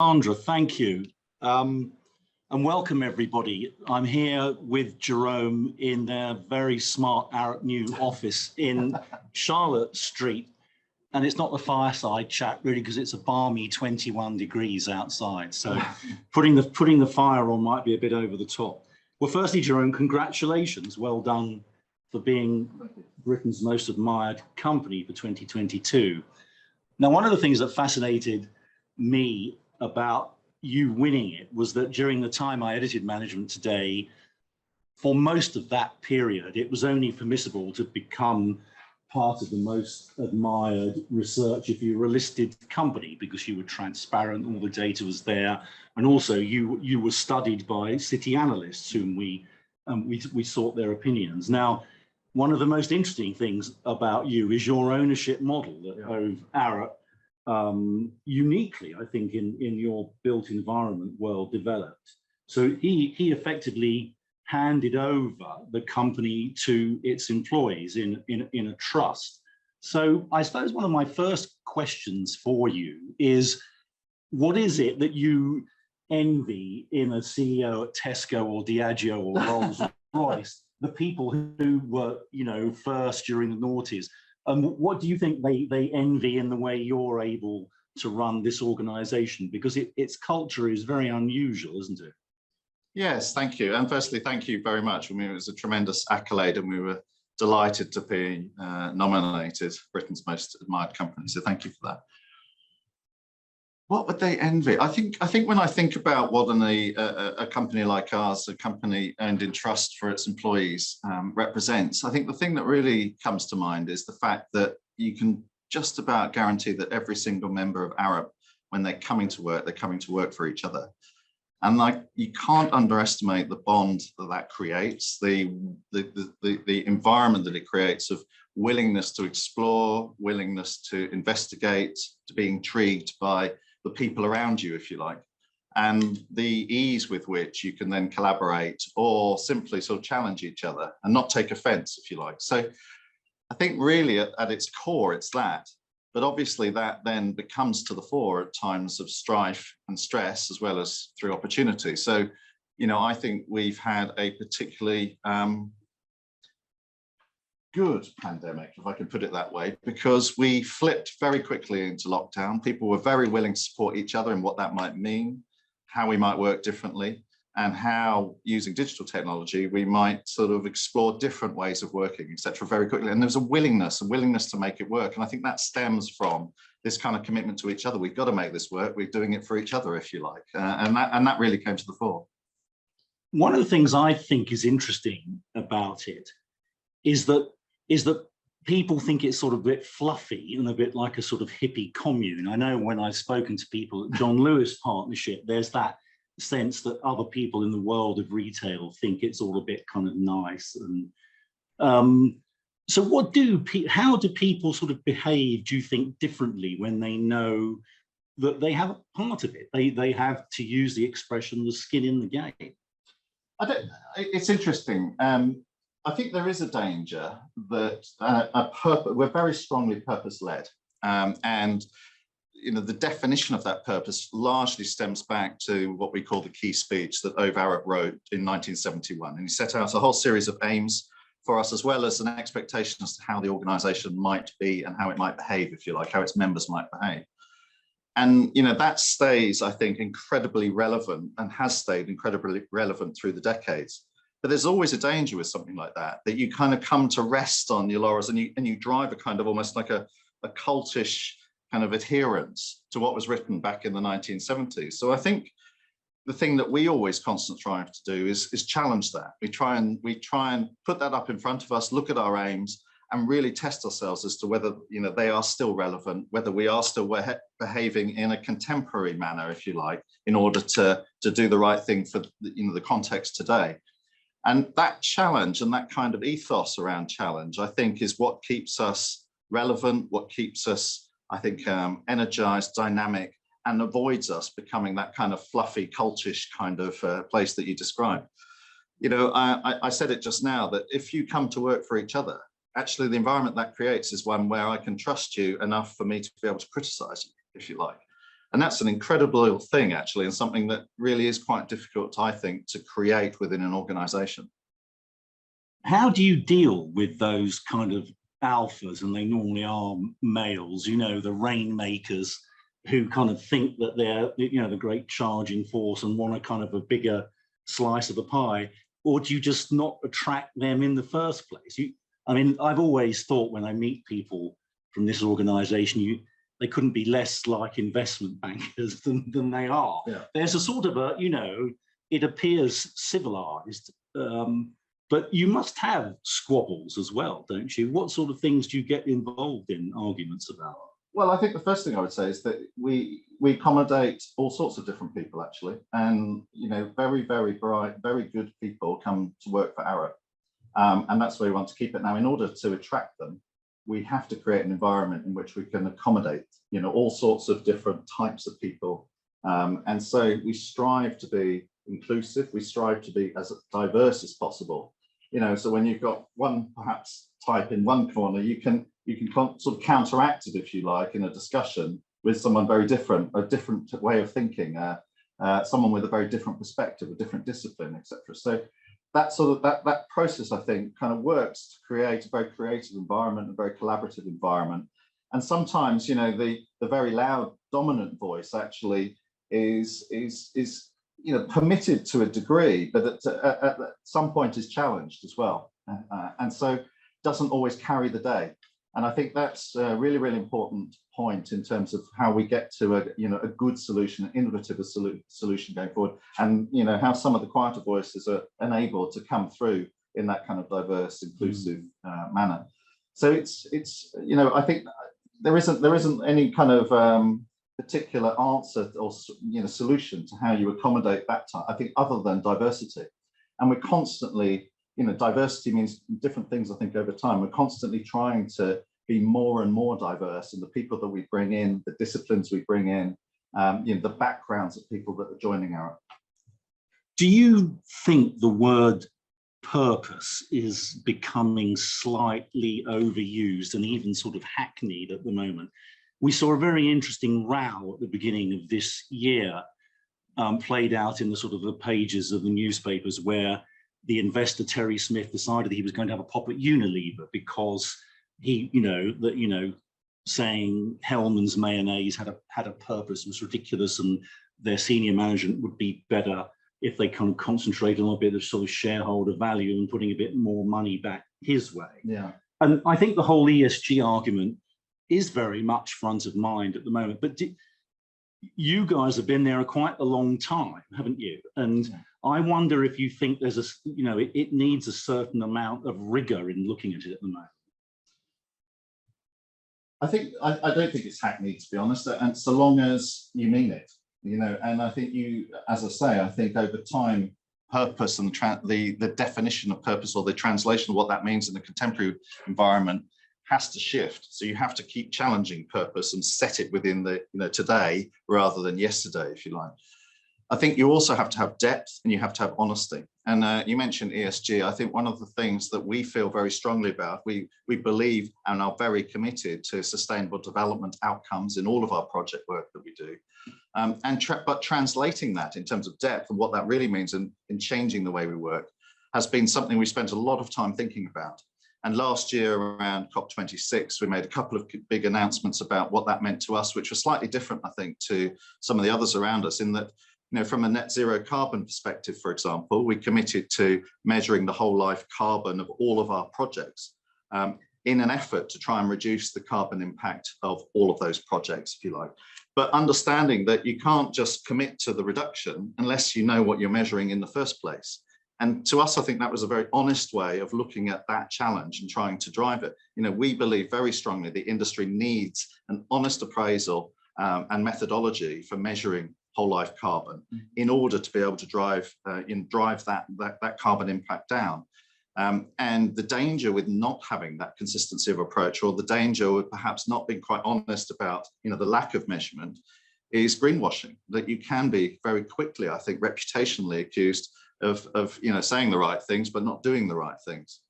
Sandra, thank you. And welcome everybody. I'm here with Jerome in their very smart Arup new office in Charlotte Street. And it's not the fireside chat really, because it's a balmy 21 degrees outside. So putting the fire on might be a bit over the top. Well, firstly, Jerome, congratulations. Well done for being Britain's most admired company for 2022. Now, one of the things that fascinated me about you winning it was that during the time I edited Management Today, for most of that period, it was only permissible to become part of the most admired research if you were a listed company, because you were transparent, all the data was there, and also you were studied by city analysts whom we sought their opinions. Now, one of the most interesting things about you is your ownership model that Arup uniquely, I think, in your built environment well developed. So he effectively handed over the company to its employees in a trust. So I suppose one of my first questions for you is, what is it that you envy in a CEO at Tesco or Diageo or Rolls-Royce, the people who were, first during the noughties? And what do you think they envy in the way you're able to run this organization? Because its culture is very unusual, isn't it? Yes, thank you. And firstly, thank you very much. I mean, it was a tremendous accolade and we were delighted to be nominated Britain's most admired company. So thank you for that. What would they envy? I think when I think about what a company like ours, a company owned in trust for its employees, represents, I think the thing that really comes to mind is the fact that you can just about guarantee that every single member of Arup, when they're coming to work for each other. And you can't underestimate the bond that creates, the environment that it creates of willingness to explore, willingness to investigate, to be intrigued by the people around you, if you like, and the ease with which you can then collaborate or simply sort of challenge each other and not take offense, if you like. So I think really at its core, it's that. But obviously that then becomes to the fore at times of strife and stress, as well as through opportunity. So, I think we've had a particularly good pandemic, if I can put it that way, because we flipped very quickly into lockdown. People were very willing to support each other and what that might mean, how we might work differently, and how using digital technology, we might sort of explore different ways of working, etc. very quickly. And there's a willingness to make it work. And I think that stems from this kind of commitment to each other. We've got to make this work. We're doing it for each other, if you like. And that really came to the fore. One of the things I think is interesting about it is that people think it's sort of a bit fluffy and a bit like a sort of hippie commune. I know when I've spoken to people at John Lewis Partnership, there's that sense that other people in the world of retail think it's all a bit kind of nice. And so how do people sort of behave, do you think, differently when they know that they have a part of it? They have, to use the expression, the skin in the game. It's interesting. I think there is a danger that we're very strongly purpose-led, and the definition of that purpose largely stems back to what we call the key speech that Arup wrote in 1971, and he set out a whole series of aims for us, as well as an expectation as to how the organisation might be and how it might behave, if you like, how its members might behave. And that stays, I think, incredibly relevant and has stayed incredibly relevant through the decades. But there's always a danger with something like that you kind of come to rest on your laurels and you drive a kind of almost like a cultish kind of adherence to what was written back in the 1970s. So I think the thing that we always constantly strive to do is challenge that. We try and put that up in front of us, look at our aims, and really test ourselves as to whether they are still relevant, whether we are still behaving in a contemporary manner, if you like, in order to do the right thing for the context today. And that challenge and that kind of ethos around challenge, I think, is what keeps us relevant, what keeps us, I think, energized, dynamic, and avoids us becoming that kind of fluffy, cultish kind of place that you described. I said it just now, that if you come to work for each other, actually the environment that creates is one where I can trust you enough for me to be able to criticize you, if you like. And that's an incredible thing, actually, and something that really is quite difficult, I think, to create within an organization. How do you deal with those kind of alphas, and they normally are males, you know, the rainmakers who kind of think that they're, you know, the great charging force and want a kind of a bigger slice of the pie? Or do you just not attract them in the first place? I mean, I've always thought when I meet people from this organization, they couldn't be less like investment bankers than they are. Yeah. There's a sort of a, you know, it appears civilized, but you must have squabbles as well, don't you? What sort of things do you get involved in arguments about? Well, I think the first thing I would say is that we accommodate all sorts of different people, actually. And, you know, very, very bright, very good people come to work for Arup. And that's where we want to keep it. Now, in order to attract them, we have to create an environment in which we can accommodate, you know, all sorts of different types of people. And so we strive to be inclusive. We strive to be as diverse as possible. You know, so when you've got one perhaps type in one corner, you can sort of counteract it, if you like, in a discussion with someone very different, a different way of thinking, someone with a very different perspective, a different discipline, etc. So that sort of that process, I think, kind of works to create a very creative environment, a very collaborative environment. And sometimes, you know, the very loud, dominant voice actually is you know, permitted to a degree, but at some point is challenged as well, and so doesn't always carry the day. And I think that's a really, really important point in terms of how we get to a good solution, an innovative solution going forward, and, you know, how some of the quieter voices are enabled to come through in that kind of diverse, inclusive manner. So it's you know, I think there isn't any kind of particular answer or, you know, solution to how you accommodate that type, I think, other than diversity. And we're constantly, you know, diversity means different things, I think, over time. We're constantly trying to be more and more diverse in the people that we bring in, the disciplines we bring in, you know, the backgrounds of people that are joining Arup. Do you think the word purpose is becoming slightly overused and even sort of hackneyed at the moment? We saw a very interesting row at the beginning of this year, played out in the sort of the pages of the newspapers, where the investor Terry Smith decided he was going to have a pop at Unilever because he, saying Hellman's mayonnaise had a purpose was ridiculous, and their senior management would be better if they can concentrate on a bit of sort of shareholder value and putting a bit more money back his way. Yeah. And I think the whole ESG argument is very much front of mind at the moment. But you guys have been there quite a long time, haven't you? And yeah. I wonder if you think there's it needs a certain amount of rigor in looking at it at the moment. I don't think it's hackneyed, to be honest, and so long as you mean it, and I think as I say, I think over time, purpose and the definition of purpose, or the translation of what that means in the contemporary environment, has to shift. So you have to keep challenging purpose and set it within the today rather than yesterday, if you like. I think you also have to have depth and you have to have honesty. And you mentioned ESG. I think one of the things that we feel very strongly about, we believe and are very committed to sustainable development outcomes in all of our project work that we do. But translating that in terms of depth and what that really means in changing the way we work has been something we spent a lot of time thinking about. And last year around COP26, we made a couple of big announcements about what that meant to us, which was slightly different, I think, to some of the others around us, in that, from a net zero carbon perspective, for example, we committed to measuring the whole life carbon of all of our projects in an effort to try and reduce the carbon impact of all of those projects, if you like. But understanding that you can't just commit to the reduction unless you know what you're measuring in the first place. And to us, I think that was a very honest way of looking at that challenge and trying to drive it. We believe very strongly the industry needs an honest appraisal and methodology for measuring whole life carbon in order to be able to drive that carbon impact down. And the danger with not having that consistency of approach, or the danger with perhaps not being quite honest about the lack of measurement, is greenwashing. That you can be very quickly, I think, reputationally accused of saying the right things but not doing the right things.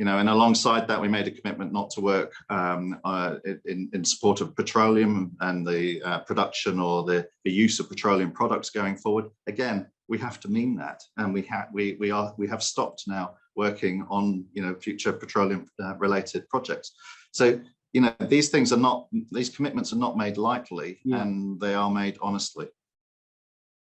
and alongside that, we made a commitment not to work in support of petroleum and the production or the use of petroleum products going forward. Again, we have to mean that, and we have stopped now working on future petroleum related projects. So these commitments are not made lightly, and they are made honestly.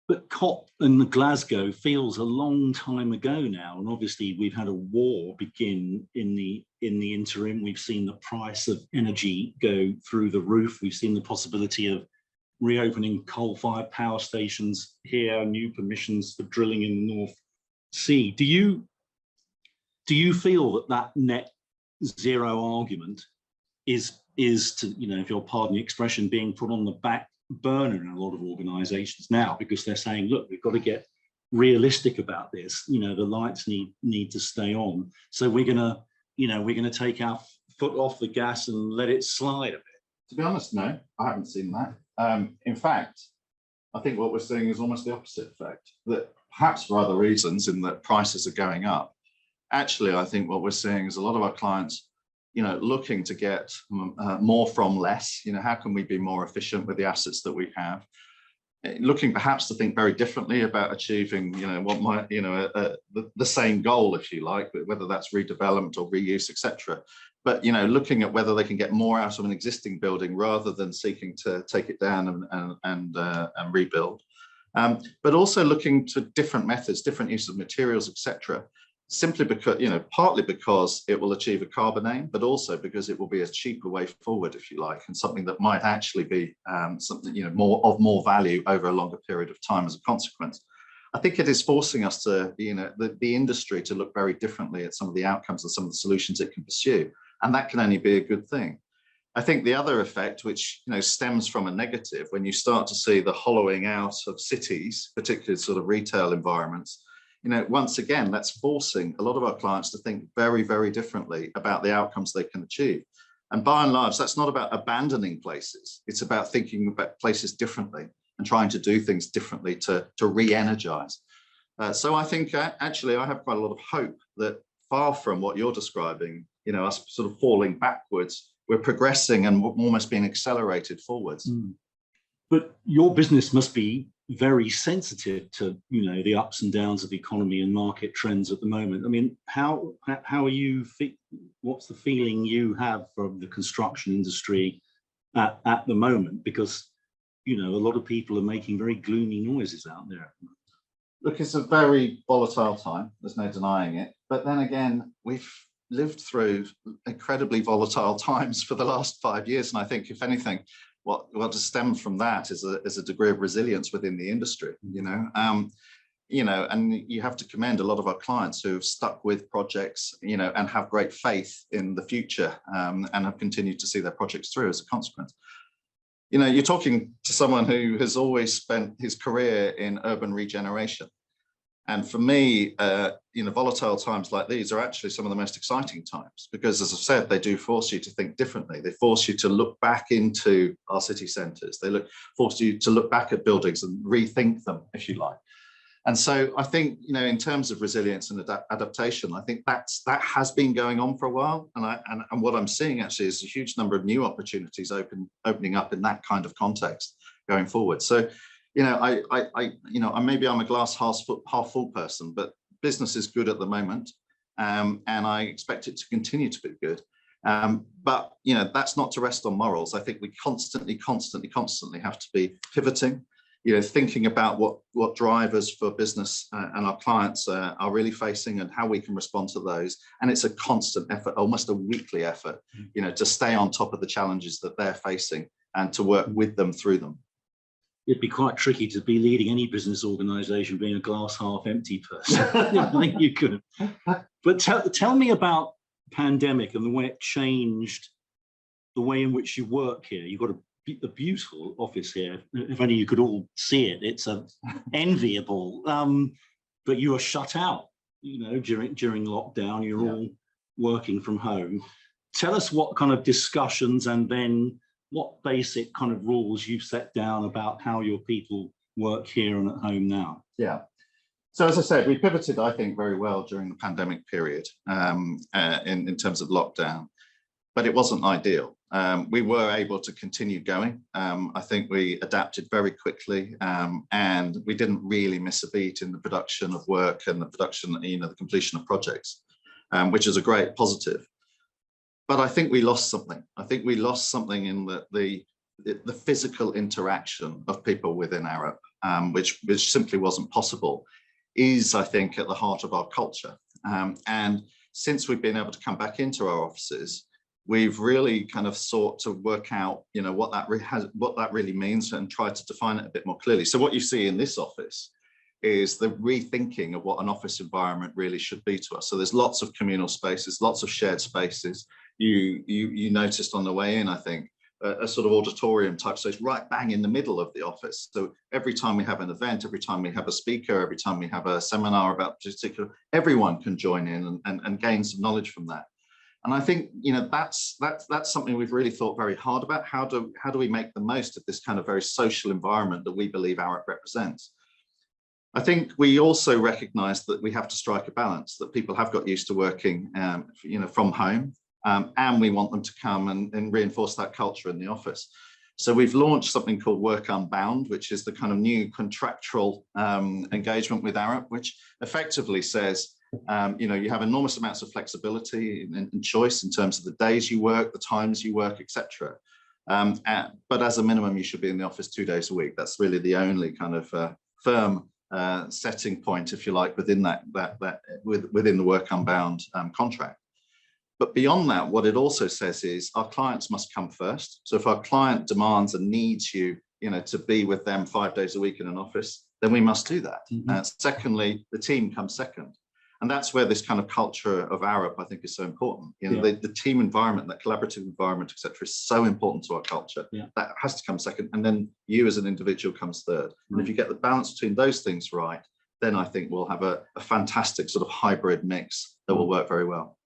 But COP and Glasgow feels a long time ago now, and obviously we've had a war begin in the interim. We've seen the price of energy go through the roof. We've seen the possibility of reopening coal-fired power stations here, new permissions for drilling in the North Sea. Do you feel that net zero argument is to, if you'll pardon the expression, being put on the back burner in a lot of organizations now, because they're saying, look, we've got to get realistic about this, the lights need to stay on, so we're gonna take our foot off the gas and let it slide a bit? To be honest, no, I haven't seen that. In fact, I think what we're seeing is almost the opposite effect, that perhaps for other reasons, in that prices are going up. Actually, I think what we're seeing is a lot of our clients looking to get more from less. How can we be more efficient with the assets that we have? Looking perhaps to think very differently about achieving, what might, the same goal, if you like, whether that's redevelopment or reuse, etc. But looking at whether they can get more out of an existing building rather than seeking to take it down and rebuild. But also looking to different methods, different use of materials, etc. Simply because, partly because it will achieve a carbon aim, but also because it will be a cheaper way forward, if you like, and something that might actually be something, more value over a longer period of time as a consequence. I think it is forcing us to, the industry to look very differently at some of the outcomes and some of the solutions it can pursue. And that can only be a good thing. I think the other effect, which stems from a negative, when you start to see the hollowing out of cities, particularly sort of retail environments, once again, that's forcing a lot of our clients to think very, very differently about the outcomes they can achieve. And by and large, that's not about abandoning places. It's about thinking about places differently and trying to do things differently to re-energize. So I think actually I have quite a lot of hope that, far from what you're describing, us sort of falling backwards, we're progressing and almost being accelerated forwards. But your business must be very sensitive to the ups and downs of the economy and market trends at the moment. I mean, how are you? What's the feeling you have from the construction industry at the moment? Because a lot of people are making very gloomy noises out there. Look, it's a very volatile time. There's no denying it. But then again, we've lived through incredibly volatile times for the last 5 years, and I think, if anything, what has stemmed from that is a degree of resilience within the industry, and you have to commend a lot of our clients who have stuck with projects, and have great faith in the future, and have continued to see their projects through as a consequence. You're talking to someone who has always spent his career in urban regeneration. And for me, volatile times like these are actually some of the most exciting times, because, as I've said, they do force you to think differently. They force you to look back into our city centres. They force you to look back at buildings and rethink them, if you like. And so I think, in terms of resilience and adaptation, I think that has been going on for a while. And what I'm seeing actually is a huge number of new opportunities opening up in that kind of context going forward. So, maybe I'm a glass half full person, but business is good at the moment, and I expect it to continue to be good. But that's not to rest on morals. I think we constantly have to be pivoting, thinking about what drivers for business and our clients are really facing and how we can respond to those. And it's a constant effort, almost a weekly effort, to stay on top of the challenges that they're facing and to work with them through them. It'd be quite tricky to be leading any business organization being a glass half empty person. I think you could. But tell me about pandemic and the way it changed the way in which you work here. You've got a beautiful office here. If only you could all see it. It's enviable. But you are shut out, during lockdown. You're all working from home. Tell us what kind of discussions, and then what basic kind of rules you've set down about how your people work here and at home now. Yeah. So as I said, we pivoted, I think, very well during the pandemic period in terms of lockdown, but it wasn't ideal. We were able to continue going. I think we adapted very quickly, and we didn't really miss a beat in the production of work and the production, the completion of projects, which is a great positive. But I think we lost something. I think we lost something in the physical interaction of people within Arup, which simply wasn't possible, is, I think, at the heart of our culture. And since we've been able to come back into our offices, we've really kind of sought to work out, what that really means and try to define it a bit more clearly. So what you see in this office is the rethinking of what an office environment really should be to us. So there's lots of communal spaces, lots of shared spaces. You noticed on the way in, I think, a sort of auditorium type space right bang in the middle of the office. So every time we have an event, every time we have a speaker, every time we have a seminar about particular, everyone can join in and gain some knowledge from that. And I think, that's something we've really thought very hard about. How do we make the most of this kind of very social environment that we believe Arup represents? I think we also recognize that we have to strike a balance, that people have got used to working, from home, and we want them to come and reinforce that culture in the office. So we've launched something called Work Unbound, which is the kind of new contractual engagement with Arup, which effectively says, you have enormous amounts of flexibility and choice in terms of the days you work, the times you work, etc. But as a minimum, you should be in the office 2 days a week. That's really the only kind of firm setting point, if you like, within within the Work Unbound contract. But beyond that, what it also says is our clients must come first. So if our client demands and needs you, to be with them 5 days a week in an office, then we must do that. Mm-hmm. Secondly, the team comes second. And that's where this kind of culture of Arup, I think, is so important. The team environment, that collaborative environment, et cetera, is so important to our culture. Yeah. That has to come second. And then you as an individual comes third. Mm-hmm. And if you get the balance between those things right, then I think we'll have a fantastic sort of hybrid mix that will work very well.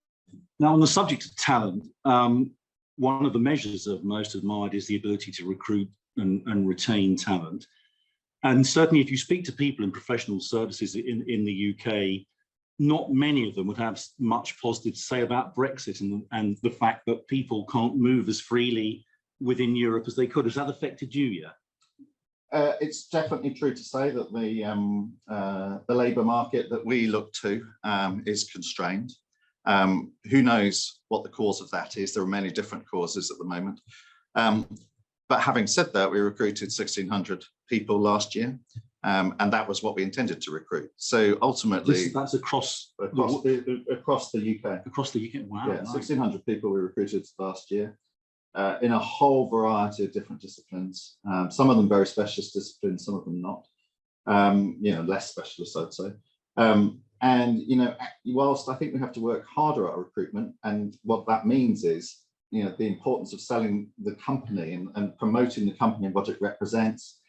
Now, on the subject of talent, one of the measures of Most Admired is the ability to recruit and retain talent. And certainly if you speak to people in professional services in the UK, not many of them would have much positive to say about Brexit and the fact that people can't move as freely within Europe as they could. Has that affected you yet? It's definitely true to say that the labour market that we look to is constrained. Who knows what the cause of that is? There are many different causes at the moment. But having said that, we recruited 1,600 people last year, and that was what we intended to recruit. So ultimately, that's across the UK. Across the UK, wow. Yeah, 1,600 people we recruited last year in a whole variety of different disciplines. Some of them very specialist disciplines, some of them not. Less specialist, I'd say. And whilst I think we have to work harder at our recruitment, and what that means is, the importance of selling the company and promoting the company and what it represents,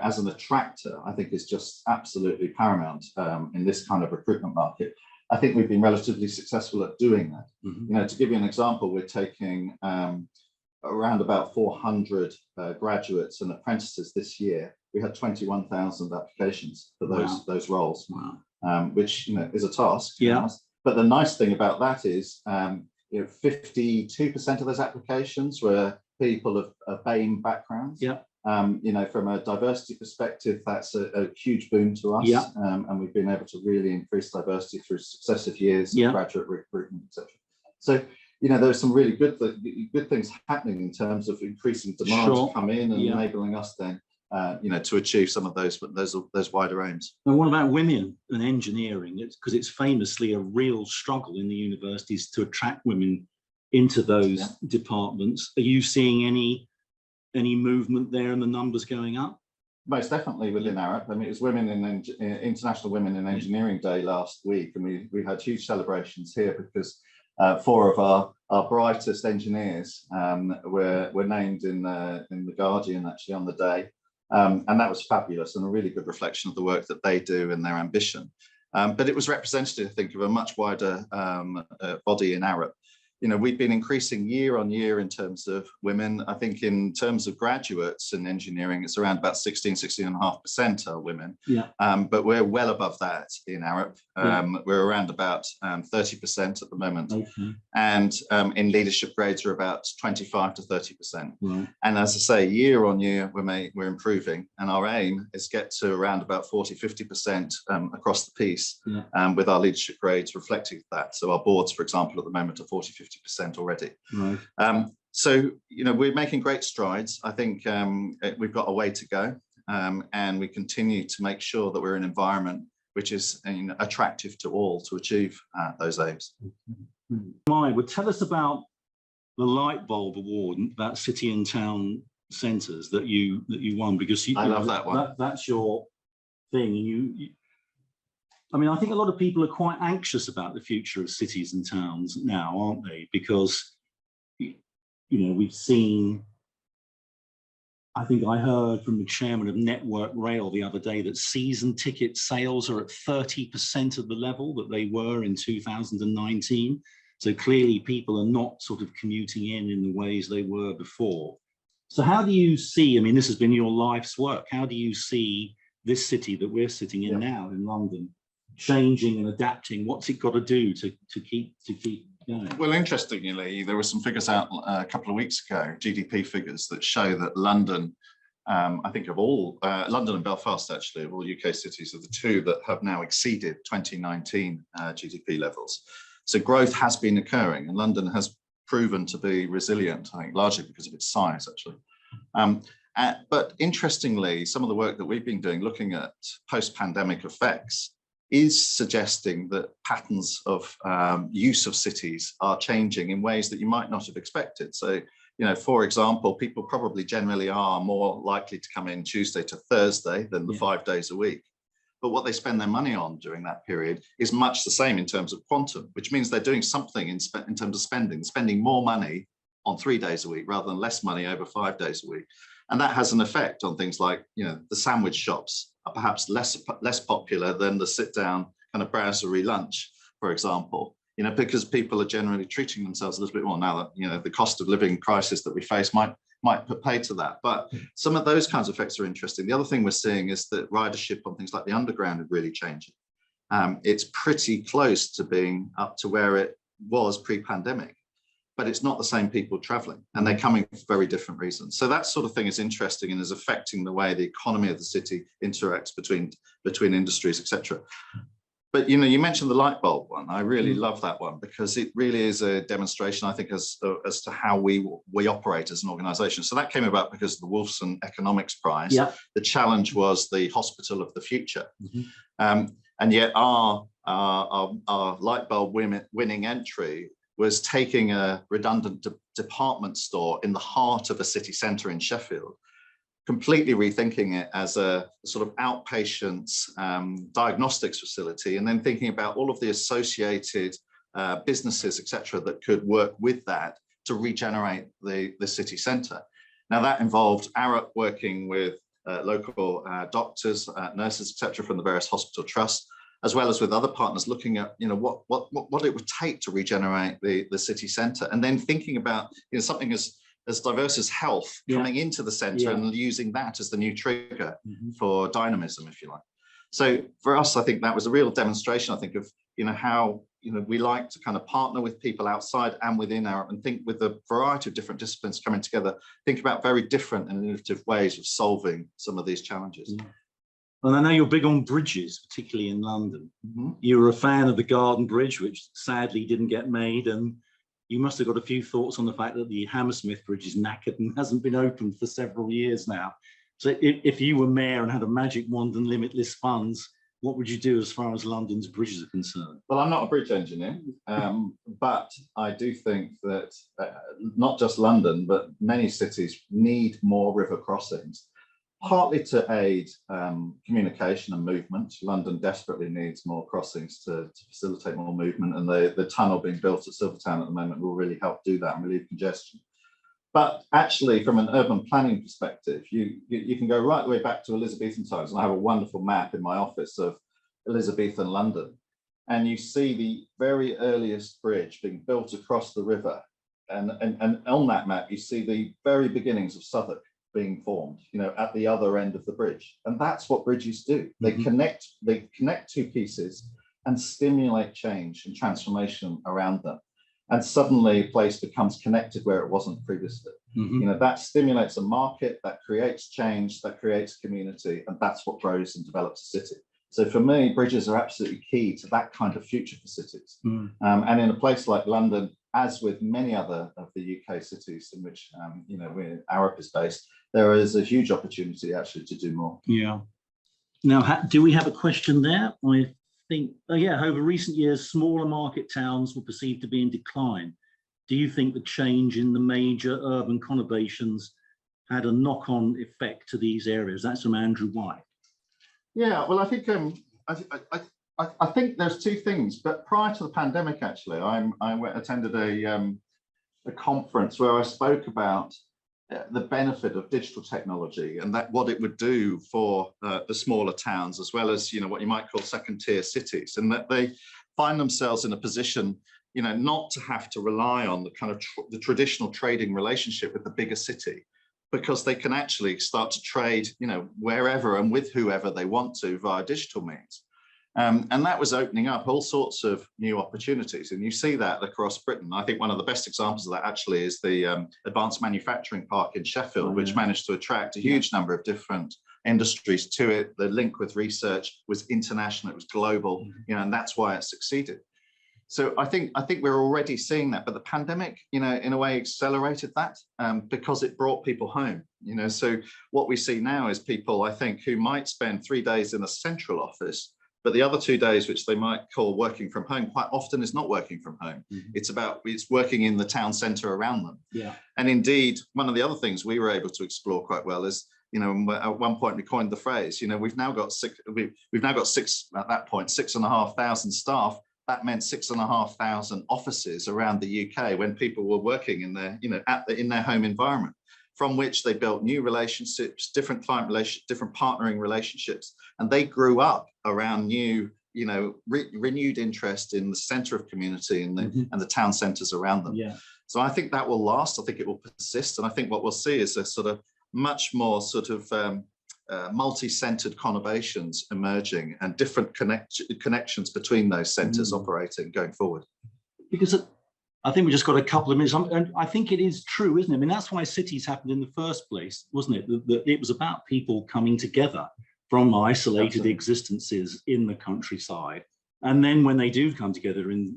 as an attractor, I think is just absolutely paramount in this kind of recruitment market. I think we've been relatively successful at doing that. Mm-hmm. To give you an example, we're taking around about 400 graduates and apprentices this year. We had 21,000 applications for those roles. Wow. Which is a task. Yeah. But the nice thing about that is, 52% of those applications were people of BAME backgrounds. Yeah. From a diversity perspective, that's a huge boom to us. Yeah. And we've been able to really increase diversity through successive years of graduate recruitment, etc. So, there's some really good things happening in terms of increasing demand to come in and enabling us then. To achieve some of those wider aims. And what about women and engineering? Because it's famously a real struggle in the universities to attract women into those departments. Are you seeing any movement there and the numbers going up? Most definitely within Arup. I mean, it was International Women in Engineering Day last week, and we had huge celebrations here because 4 of our brightest engineers were named in the Guardian actually on the day. And that was fabulous and a really good reflection of the work that they do and their ambition. But it was representative, I think, of a much wider body in Arup. we've been increasing year on year in terms of women. I think in terms of graduates in engineering, it's around about 16.5% are women. Yeah. But we're well above that in Arup. We're around about 30% at the moment. Okay. And in leadership grades, we're about 25 to 30%. Right. And as I say, year on year, we're improving. And our aim is get to around about 40, 50% across the piece, with our leadership grades reflecting that. So our boards, for example, at the moment are 40, 50% already. Right. So, we're making great strides. I think we've got a way to go, and we continue to make sure that we're in an environment which is attractive to all to achieve those aims. Well, tell us about the Light Bulb Award, that city and town centres that you won, because I love that one. That's your thing. I mean, I think a lot of people are quite anxious about the future of cities and towns now, aren't they? Because, we've seen, I think I heard from the chairman of Network Rail the other day that season ticket sales are at 30% of the level that they were in 2019. So clearly people are not sort of commuting in the ways they were before. So how do you see, I mean, this has been your life's work. How do you see this city that we're sitting in now in London changing and adapting? What's it got to do to keep going? Well, interestingly, there were some figures out a couple of weeks ago, GDP figures that show that London, I think of all, London and Belfast actually, of all UK cities, are the two that have now exceeded 2019 GDP levels. So growth has been occurring, and London has proven to be resilient, I think, largely because of its size, actually. But interestingly, some of the work that we've been doing, looking at post-pandemic effects, is suggesting that patterns of use of cities are changing in ways that you might not have expected. So, for example, people probably generally are more likely to come in Tuesday to Thursday than the 5 days a week. But what they spend their money on during that period is much the same in terms of quantum, which means they're doing something in terms of spending more money on 3 days a week rather than less money over 5 days a week. And that has an effect on things like, the sandwich shops are perhaps less popular than the sit-down kind of browsery lunch, for example, because people are generally treating themselves a little bit more now that, the cost of living crisis that we face might pay to that. But some of those kinds of effects are interesting. The other thing we're seeing is that ridership on things like the underground are really changing. It's pretty close to being up to where it was pre-pandemic, but it's not the same people traveling, and they're coming for very different reasons. So that sort of thing is interesting and is affecting the way the economy of the city interacts between industries, etc. But you mentioned the light bulb one. I really love that one because it really is a demonstration, I think, as to how we operate as an organisation. So that came about because of the Wolfson Economics Prize. Yeah. The challenge was the hospital of the future, and yet our light bulb winning entry was taking a redundant department store in the heart of a city centre in Sheffield, completely rethinking it as a sort of outpatients diagnostics facility, and then thinking about all of the associated businesses, etc., that could work with that to regenerate the city centre. Now that involved Arup working with local doctors, nurses, etc., from the various hospital trusts, as well as with other partners, looking at what it would take to regenerate the city centre, and then thinking about something as diverse as health coming into the centre and using that as the new trigger for dynamism, if you like. So for us, I think that was a real demonstration, I think, of how we like to kind of partner with people outside and within Arup, and think with a variety of different disciplines coming together, think about very different and innovative ways of solving some of these challenges. And I know you're big on bridges, particularly in London. You were a fan of the Garden Bridge, which sadly didn't get made, and you must have got a few thoughts on the fact that the Hammersmith Bridge is knackered and hasn't been opened for several years now. So if you were mayor and had a magic wand and limitless funds, what would you do as far as London's bridges are concerned? Well, I'm not a bridge engineer, but I do think that not just London, but many cities need more river crossings, partly to aid communication and movement. London desperately needs more crossings to facilitate more movement, and the tunnel being built at Silvertown at the moment will really help do that and relieve congestion. But actually, from an urban planning perspective, you can go right the way back to Elizabethan times, and I have a wonderful map in my office of Elizabethan London. and you see the very earliest bridge being built across the river. And on that map, you see the very beginnings of Southwark being formed, you know, at the other end of the bridge. And that's what bridges do. They connect two pieces and stimulate change and transformation around them. And suddenly a place becomes connected where it wasn't previously. You know, that stimulates a market, that creates change, that creates community, and that's what grows and develops a city. So for me, bridges are absolutely key to that kind of future for cities. And in a place like London, as with many other of the UK cities in which, you know, Arup is based, there is a huge opportunity actually to do more. Yeah. Now, do we have a question there? I think, oh yeah, over recent years, smaller market towns were perceived to be in decline. Do you think the change in the major urban conurbations had a knock-on effect to these areas? That's from Andrew White. Yeah, well, I think I think there's two things. But prior to the pandemic, actually, I attended a conference where I spoke about the benefit of digital technology and that what it would do for the smaller towns, as well as, you know, what you might call second-tier cities, and that they find themselves in a position, you know, not to have to rely on the kind of the traditional trading relationship with the bigger city, because they can actually start to trade, you know, wherever and with whoever they want to via digital means. And that was opening up all sorts of new opportunities. And you see that across Britain. I think one of the best examples of that actually is the Advanced Manufacturing Park in Sheffield, which managed to attract a huge number of different industries to it. The link with research was international, it was global, you know, and that's why it succeeded. So I think we're already seeing that, but the pandemic, you know, in a way accelerated that because it brought people home, you know. So what we see now is people, I think, who might spend 3 days in a central office, but the other 2 days, which they might call working from home, quite often is not working from home. It's working in the town centre around them. Yeah. And indeed, one of the other things we were able to explore quite well is, you know, at one point we coined the phrase, you know, we've now got six at that point, 6,500 staff. That meant 6,500 offices around the UK when people were working in their, you know, in their home environment, from which they built new relationships, different client relationships, different partnering relationships, and they grew up around new, you know, renewed interest in the centre of community and the town centres around them. Yeah. So I think that will last. I think it will persist, and I think what we'll see is a sort of much more sort of multi-centered conurbations emerging and different connections between those centres operating going forward. Because I think we just got a couple of minutes, and I think it is true, isn't it? I mean, that's why cities happened in the first place, wasn't it? That it was about people coming together from isolated existences in the countryside, and then when they do come together and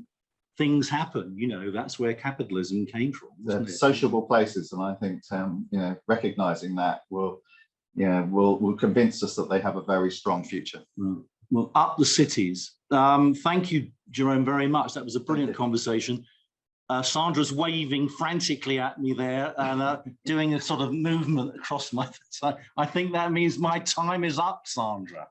things happen, you know, that's where capitalism came from. They're sociable places, and I think you know, recognising that will convince us that they have a very strong future. Well, up the cities. Thank you, Jerome, very much. That was a brilliant conversation. Sandra's waving frantically at me there and doing a sort of movement across my face. So I think that means my time is up, Sandra.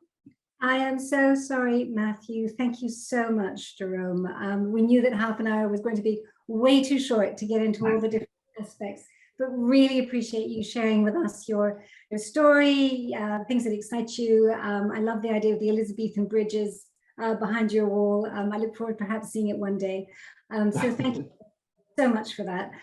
I am so sorry, Matthew. Thank you so much, Jerome. We knew that half an hour was going to be way too short to get into all the different aspects, but really appreciate you sharing with us your story, things that excite you. I love the idea of the Elizabethan bridges behind your wall. I look forward to perhaps seeing it one day. So thank you so much for that.